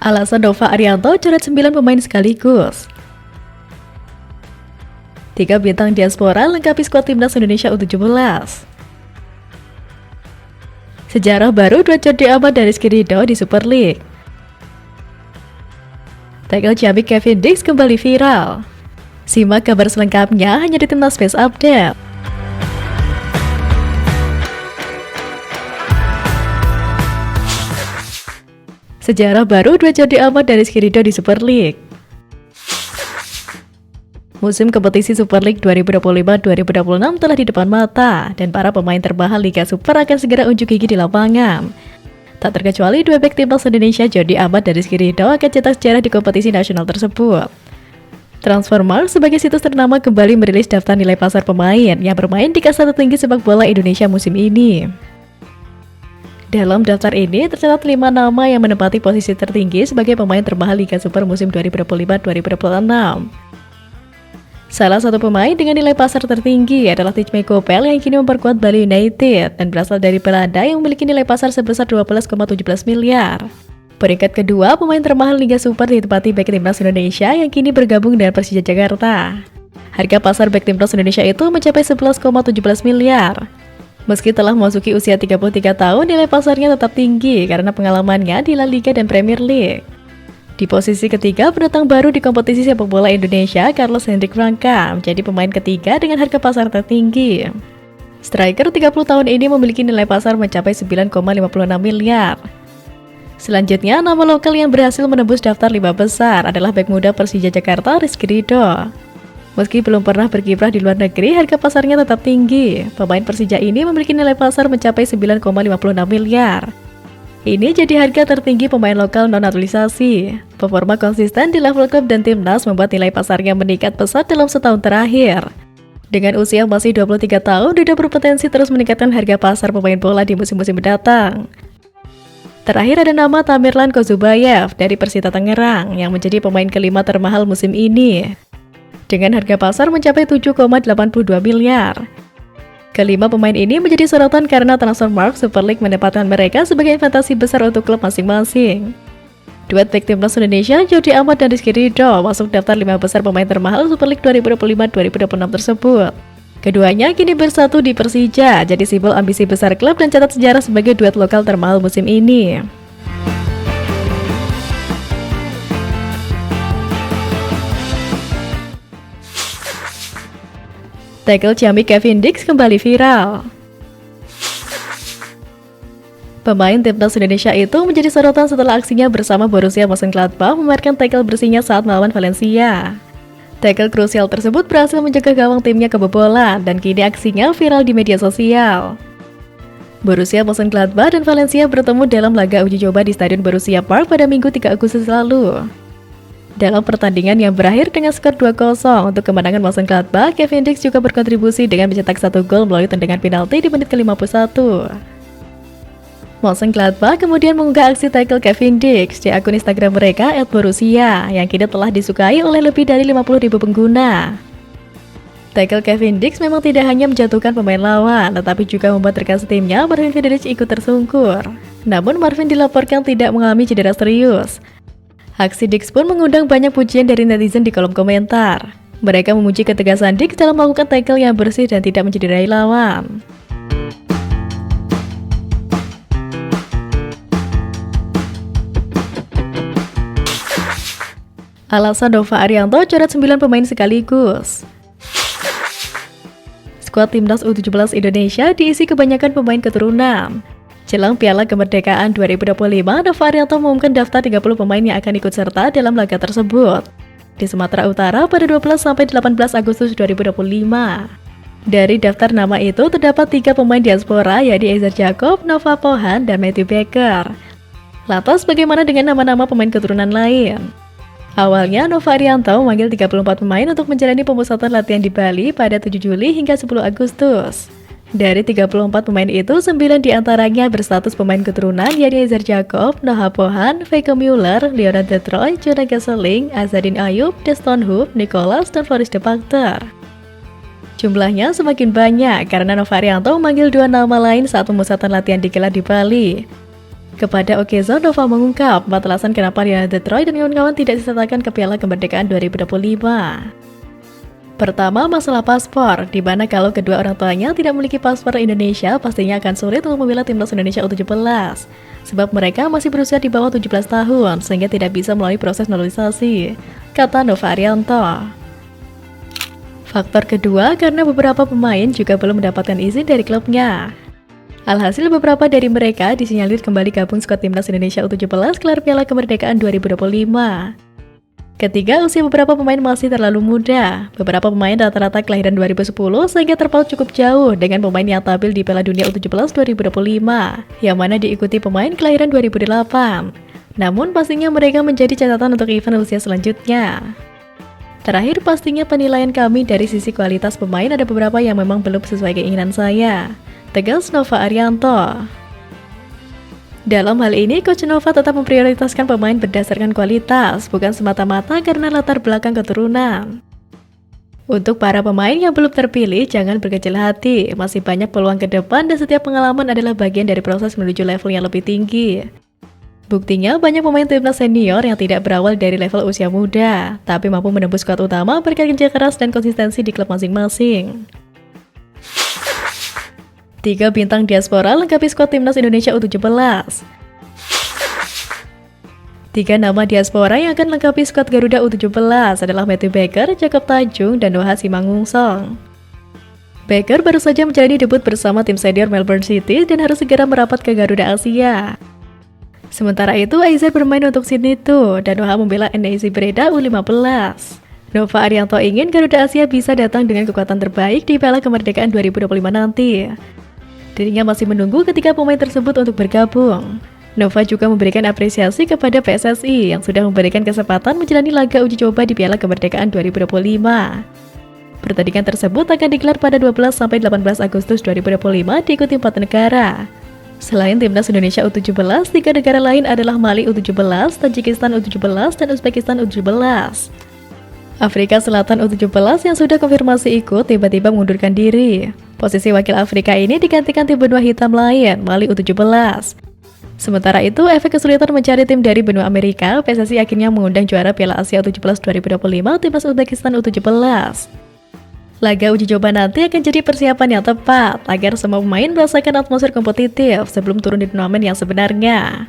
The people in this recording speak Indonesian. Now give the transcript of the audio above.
Alasan Nova Arianto coret 9 pemain sekaligus. 3 bintang diaspora lengkapi skuad timnas Indonesia U17. Sejarah baru dua Jordi Amat dan Rizky Ridho di Super League. Tackle Ciamik Kevin Dix kembali viral. Simak kabar selengkapnya hanya di Timnas Face Update. Sejarah baru dua Jordi Amat dan Rizky Ridho di Super League. Musim kompetisi Super League 2025-2026 telah di depan mata dan para pemain termahal Liga Super akan segera unjuk gigi di lapangan. Tak terkecuali dua bek timnas Indonesia Jordi Amat dan Rizky Ridho akan cetak sejarah di kompetisi nasional tersebut. Transfermarkt sebagai situs ternama kembali merilis daftar nilai pasar pemain yang bermain di kasta tertinggi sepak bola Indonesia musim ini. Dalam daftar ini tercatat 5 nama yang menempati posisi tertinggi sebagai pemain termahal Liga Super musim 2025-2026. Salah satu pemain dengan nilai pasar tertinggi adalah Tijmay Kopel yang kini memperkuat Bali United dan berasal dari Belanda yang memiliki nilai pasar sebesar 12,17 miliar. Peringkat kedua, pemain termahal Liga Super ditempati bek timnas Indonesia yang kini bergabung dengan Persija Jakarta. Harga pasar bek timnas Indonesia itu mencapai 11,17 miliar. Meski telah memasuki usia 33 tahun, nilai pasarnya tetap tinggi karena pengalamannya di La Liga dan Premier League. Di posisi ketiga, pendatang baru di kompetisi sepak bola Indonesia, Carlos Hendrik Franka, menjadi pemain ketiga dengan harga pasar tertinggi. Striker 30 tahun ini memiliki nilai pasar mencapai 9,56 miliar. Selanjutnya, nama lokal yang berhasil menembus daftar 5 besar adalah bek muda Persija Jakarta, Rizky Ridho. Meski belum pernah berkiprah di luar negeri, harga pasarnya tetap tinggi. Pemain Persija ini memiliki nilai pasar mencapai 9,56 miliar. Ini jadi harga tertinggi pemain lokal non-naturalisasi. Performa konsisten di level klub dan timnas membuat nilai pasarnya meningkat pesat dalam setahun terakhir. Dengan usia masih 23 tahun, Ridho berpotensi terus meningkatkan harga pasar pemain bola di musim-musim mendatang. Terakhir ada nama Tamerlan Kozubayev dari Persita Tangerang yang menjadi pemain kelima termahal musim ini, dengan harga pasar mencapai 7,82 miliar. Kelima pemain ini menjadi sorotan karena Transfermarkt Super League menempatkan mereka sebagai investasi besar untuk klub masing-masing. Duet bek timnas Indonesia Jordi Amat dan Rizky Ridho masuk daftar 5 besar pemain termahal Super League 2025-2026 tersebut. Keduanya kini bersatu di Persija, jadi simbol ambisi besar klub dan catat sejarah sebagai duet lokal termahal musim ini. Tackle Ciamik Kevin Dix kembali viral. Pemain timnas Indonesia itu menjadi sorotan setelah aksinya bersama Borussia Mönchengladbach memamerkan tackle bersihnya saat melawan Valencia. Tackle krusial tersebut berhasil menjaga gawang timnya kebobolan dan kini aksinya viral di media sosial. Borussia Mönchengladbach dan Valencia bertemu dalam laga uji coba di Stadion Borussia Park pada Minggu 3 Agustus lalu. Dalam pertandingan yang berakhir dengan skor 2-0 untuk kemenangan Mönchengladbach, Kevin Dix juga berkontribusi dengan mencetak 1 gol melalui tendangan penalti di menit ke-51. Mönchengladbach kemudian mengunggah aksi tackle Kevin Dix di akun Instagram mereka @borussia yang kini telah disukai oleh lebih dari 50.000 pengguna. Tackle Kevin Dix memang tidak hanya menjatuhkan pemain lawan, tetapi juga membuat rekan setimnya Marvin Friedrich ikut tersungkur. Namun Marvin dilaporkan tidak mengalami cedera serius. Aksi Dix pun mengundang banyak pujian dari netizen di kolom komentar. Mereka memuji ketegasan Dix dalam melakukan tackle yang bersih dan tidak mencederai lawan. Alasan Nova Arianto coret 9 pemain sekaligus. Skuad timnas U17 Indonesia diisi kebanyakan pemain keturunan. Jelang Piala Kemerdekaan 2025, Nova Arianto mengumumkan daftar 30 pemain yang akan ikut serta dalam laga tersebut di Sumatera Utara pada 12-18 Agustus 2025. Dari daftar nama itu terdapat 3 pemain diaspora, yaitu Eizer Jacob, Nova Pohan, dan Matthew Baker. Lantas bagaimana dengan nama-nama pemain keturunan lain? Awalnya Nova Arianto memanggil 34 pemain untuk menjalani pemusatan latihan di Bali pada 7 Juli hingga 10 Agustus. Dari 34 pemain itu, 9 diantaranya berstatus pemain keturunan, yaitu Eizer Jacob, Noah Pohan, Feiko Müller, Leonard Detroit, Jonah Gesseling, Azadin Ayub, Deston Hoop, Nicholas, dan Floris de Bagter. Jumlahnya semakin banyak karena Nova Arianto memanggil 2 nama lain saat pemusatan latihan digelar di Bali. Kepada Okezo, Nova mengungkap 4 alasan kenapa Rihanna Detroit dan kawan-kawan tidak disertakan ke Piala Kemerdekaan 2025. Pertama, masalah paspor, di mana kalau kedua orang tuanya tidak memiliki paspor Indonesia, pastinya akan sulit untuk membela timnas Indonesia U17. Sebab mereka masih berusia di bawah 17 tahun, sehingga tidak bisa melalui proses naturalisasi, kata Nova Arianto. Faktor kedua, karena beberapa pemain juga belum mendapatkan izin dari klubnya. Alhasil beberapa dari mereka disinyalir kembali gabung skuad timnas Indonesia U17 gelar Piala Kemerdekaan 2025. Ketiga, usia beberapa pemain masih terlalu muda. Beberapa pemain rata-rata kelahiran 2010 sehingga terpaut cukup jauh dengan pemain yang tampil di Piala Dunia U17 2025, yang mana diikuti pemain kelahiran 2008. Namun pastinya mereka menjadi catatan untuk event usia selanjutnya. Terakhir, pastinya penilaian kami dari sisi kualitas pemain ada beberapa yang memang belum sesuai keinginan saya, tegas Nova Arianto. Dalam hal ini, Coach Nova tetap memprioritaskan pemain berdasarkan kualitas, bukan semata-mata karena latar belakang keturunan. Untuk para pemain yang belum terpilih, jangan berkecil hati, masih banyak peluang ke depan dan setiap pengalaman adalah bagian dari proses menuju level yang lebih tinggi. Buktinya, banyak pemain timnas senior yang tidak berawal dari level usia muda, tapi mampu menembus skuad utama berkat kerja keras dan konsistensi di klub masing-masing. 3 bintang diaspora lengkapi skuad timnas Indonesia U17. 3 nama diaspora yang akan lengkapi skuad Garuda U17 adalah Matthew Baker, Jacob Tanjung, dan Noah Simangungsong. Baker baru saja menjalani debut bersama tim senior Melbourne City dan harus segera merapat ke Garuda Asia. Sementara itu, Aizer bermain untuk Sydney 2 dan Noah membela NEC Breda U15. Nova Arianto ingin Garuda Asia bisa datang dengan kekuatan terbaik di Piala Kemerdekaan 2025 nanti. Dirinya masih menunggu ketika pemain tersebut untuk bergabung. Nova juga memberikan apresiasi kepada PSSI yang sudah memberikan kesempatan menjalani laga uji coba di Piala Kemerdekaan 2025. Pertandingan tersebut akan digelar pada 12-18 Agustus 2025 diikuti 4 negara. Selain timnas Indonesia U17, 3 negara lain adalah Mali U17, Tajikistan U17, dan Uzbekistan U17. Afrika Selatan U17 yang sudah konfirmasi ikut tiba-tiba mengundurkan diri. Posisi wakil Afrika ini digantikan tim benua hitam lain, Mali U17. Sementara itu, efek kesulitan mencari tim dari benua Amerika, PSSI akhirnya mengundang juara Piala Asia U17 2025 timnas Uzbekistan U17. Laga uji coba nanti akan jadi persiapan yang tepat agar semua pemain merasakan atmosfer kompetitif sebelum turun di turnamen yang sebenarnya.